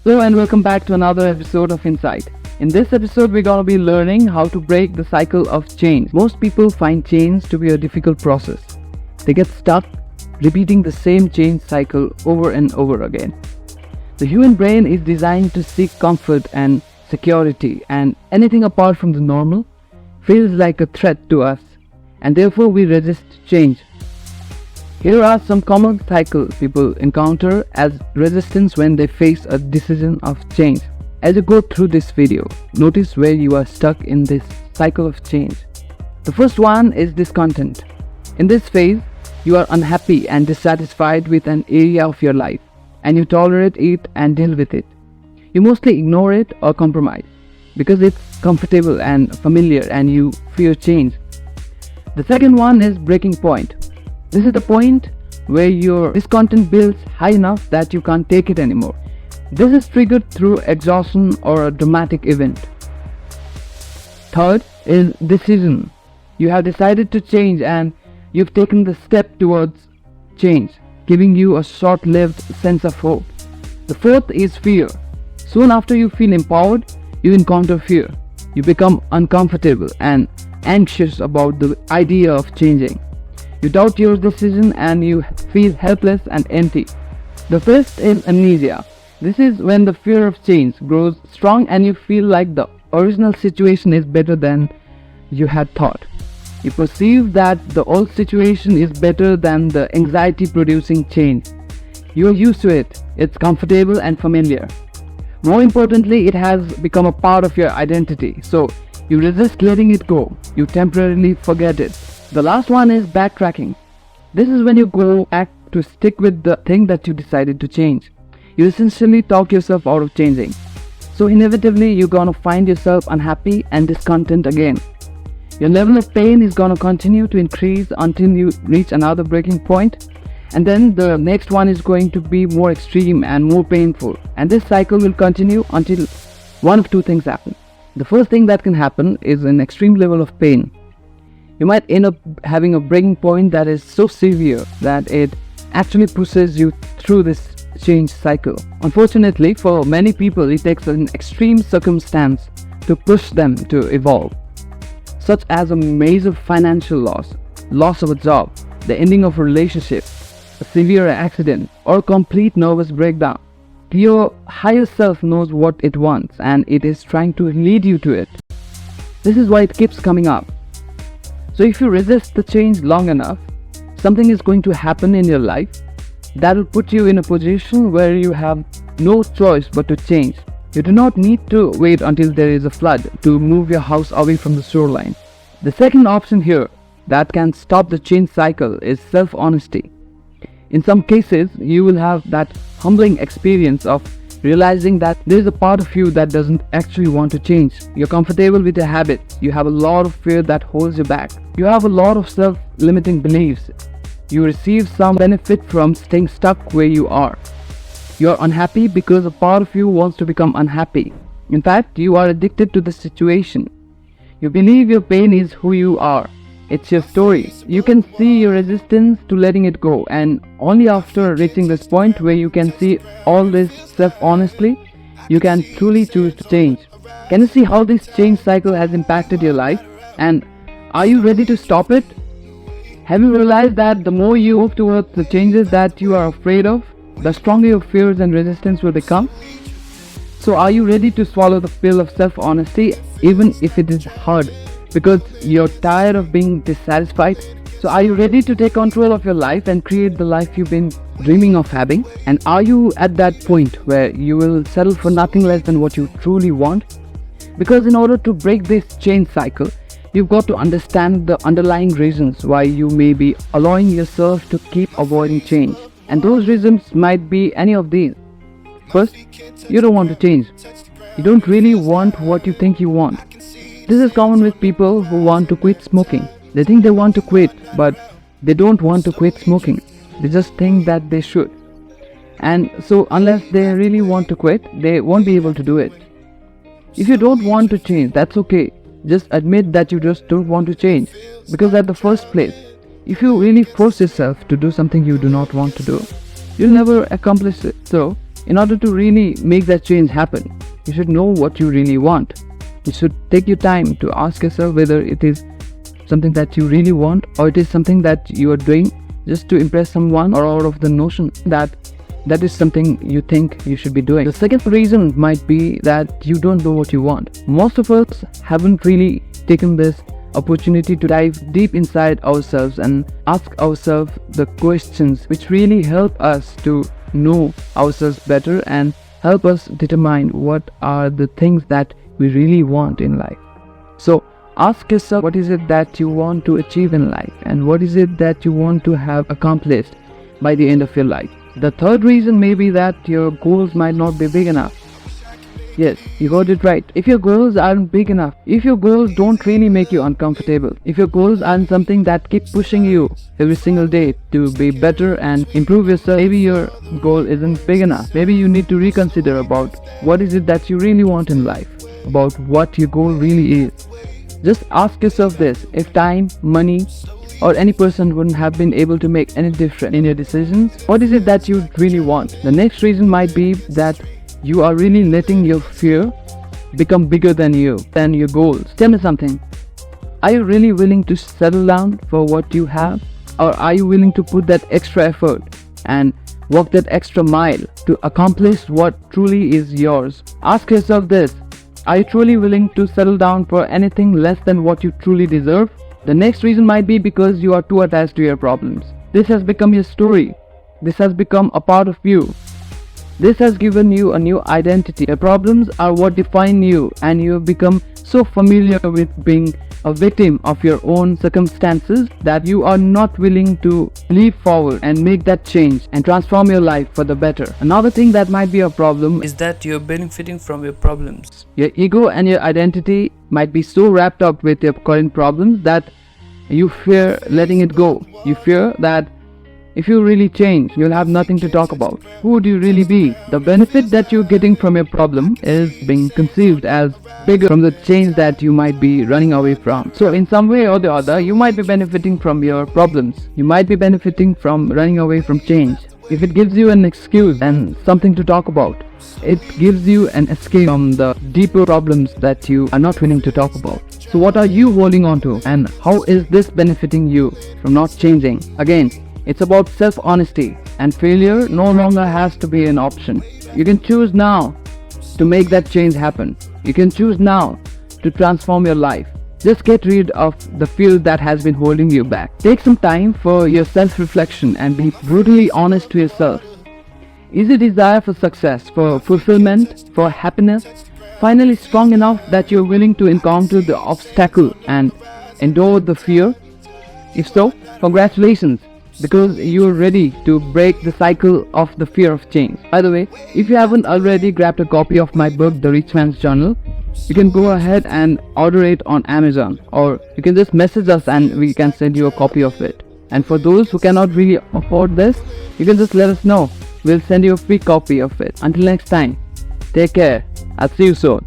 Hello and welcome back to another episode of Insight. In this episode, we're going to be learning how to break the cycle of change. Most people find change to be a difficult process. They get stuck repeating the same change cycle over and over again. The human brain is designed to seek comfort and security, and anything apart from the normal feels like a threat to us, and therefore we resist change. Here are some common cycles people encounter as resistance when they face a decision of change. As you go through this video, notice where you are stuck in this cycle of change. The first one is discontent. In this phase, you are unhappy and dissatisfied with an area of your life, and you tolerate it and deal with it. You mostly ignore it or compromise because it's comfortable and familiar and you fear change. The second one is breaking point. This is the point where your discontent builds high enough that you can't take it anymore. This is triggered through exhaustion or a dramatic event. Third is decision. You have decided to change and you've taken the step towards change, giving you a short-lived sense of hope. The fourth is fear. Soon after you feel empowered, you encounter fear. You become uncomfortable and anxious about the idea of changing. You doubt your decision and you feel helpless and empty. The fifth is amnesia. This is when the fear of change grows strong and you feel like the original situation is better than you had thought. You perceive that the old situation is better than the anxiety-producing change. You are used to it. It's comfortable and familiar. More importantly, it has become a part of your identity. So you resist letting it go. You temporarily forget it. The last one is backtracking. This is when you go back to stick with the thing that you decided to change. You essentially talk yourself out of changing. So inevitably you're gonna find yourself unhappy and discontent again. Your level of pain is gonna continue to increase until you reach another breaking point. And then the next one is going to be more extreme and more painful. And this cycle will continue until one of two things happen. The first thing that can happen is an extreme level of pain. You might end up having a breaking point that is so severe that it actually pushes you through this change cycle. Unfortunately, for many people, it takes an extreme circumstance to push them to evolve, such as a major financial loss of a job, the ending of a relationship, a severe accident, or complete nervous breakdown. Your higher self knows what it wants and it is trying to lead you to it. This is why it keeps coming up. So if you resist the change long enough, something is going to happen in your life that will put you in a position where you have no choice but to change. You do not need to wait until there is a flood to move your house away from the shoreline. The second option here that can stop the change cycle is self-honesty. In some cases, you will have that humbling experience of realizing that there is a part of you that doesn't actually want to change. You're comfortable with your habits. You have a lot of fear that holds you back. You have a lot of self-limiting beliefs. You receive some benefit from staying stuck where you are. You're unhappy because a part of you wants to become unhappy. In fact, you are addicted to the situation. You believe your pain is who you are. It's your story. You can see your resistance to letting it go, and only after reaching this point where you can see all this self-honestly, you can truly choose to change. Can you see how this change cycle has impacted your life? And are you ready to stop it? Have you realized that the more you move towards the changes that you are afraid of, the stronger your fears and resistance will become? So are you ready to swallow the pill of self-honesty even if it is hard? Because you're tired of being dissatisfied. So are you ready to take control of your life and create the life you've been dreaming of having? And are you at that point where you will settle for nothing less than what you truly want? Because in order to break this change cycle, you've got to understand the underlying reasons why you may be allowing yourself to keep avoiding change. And those reasons might be any of these. First, you don't want to change. You don't really want what you think you want. This is common with people who want to quit smoking. They think they want to quit, but they don't want to quit smoking. They just think that they should. And so unless they really want to quit, they won't be able to do it. If you don't want to change, that's okay. Just admit that you just don't want to change. Because at the first place, if you really force yourself to do something you do not want to do, you'll never accomplish it. So In order to really make that change happen, you should know what you really want. You should take your time to ask yourself whether it is something that you really want, or it is something that you are doing just to impress someone, or out of the notion that that is something you think you should be doing. The second reason might be that you don't know what you want. Most of us haven't really taken this opportunity to dive deep inside ourselves and ask ourselves the questions which really help us to know ourselves better and help us determine what are the things that we really want in life. So ask yourself, what is it that you want to achieve in life, and what is it that you want to have accomplished by the end of your life. The third reason may be that your goals might not be big enough. Yes, you got it right. If your goals aren't big enough, if your goals don't really make you uncomfortable, if your goals aren't something that keep pushing you every single day to be better and improve yourself, maybe your goal isn't big enough. Maybe you need to reconsider about what is it that you really want in life, about what your goal really is. Just ask yourself this: if time, money, or any person wouldn't have been able to make any difference in your decisions, what is it that you really want? The next reason might be that you are really letting your fear become bigger than your goals. Tell me something. Are you really willing to settle down for what you have? Or are you willing to put that extra effort and walk that extra mile to accomplish what truly is yours? Ask yourself this: are you truly willing to settle down for anything less than what you truly deserve? The next reason might be because you are too attached to your problems. This has become your story. This has become a part of you. This has given you a new identity. Your problems are what define you, and you have become so familiar with being a victim of your own circumstances that you are not willing to leap forward and make that change and transform your life for the better. Another thing that might be a problem is that you're benefiting from your problems. Your ego and your identity might be so wrapped up with your current problems that you fear letting it go. You fear that if you really change, you'll have nothing to talk about. Who would you really be? The benefit that you're getting from your problem is being conceived as bigger from the change that you might be running away from. So in some way or the other, you might be benefiting from your problems. You might be benefiting from running away from change. If it gives you an excuse and something to talk about, it gives you an escape from the deeper problems that you are not willing to talk about. So what are you holding on to, and how is this benefiting you from not changing? Again, it's about self-honesty, and failure no longer has to be an option. You can choose now to make that change happen. You can choose now to transform your life. Just get rid of the fear that has been holding you back. Take some time for your self-reflection and be brutally honest to yourself. Is your desire for success, for fulfillment, for happiness finally strong enough that you're willing to encounter the obstacle and endure the fear? If so, congratulations, because you're ready to break the cycle of the fear of change. By the way, if you haven't already grabbed a copy of my book, The Rich Man's Journal, you can go ahead and order it on Amazon, or you can just message us and we can send you a copy of it. And for those who cannot really afford this, you can just let us know. We'll send you a free copy of it. Until next time, take care. I'll see you soon.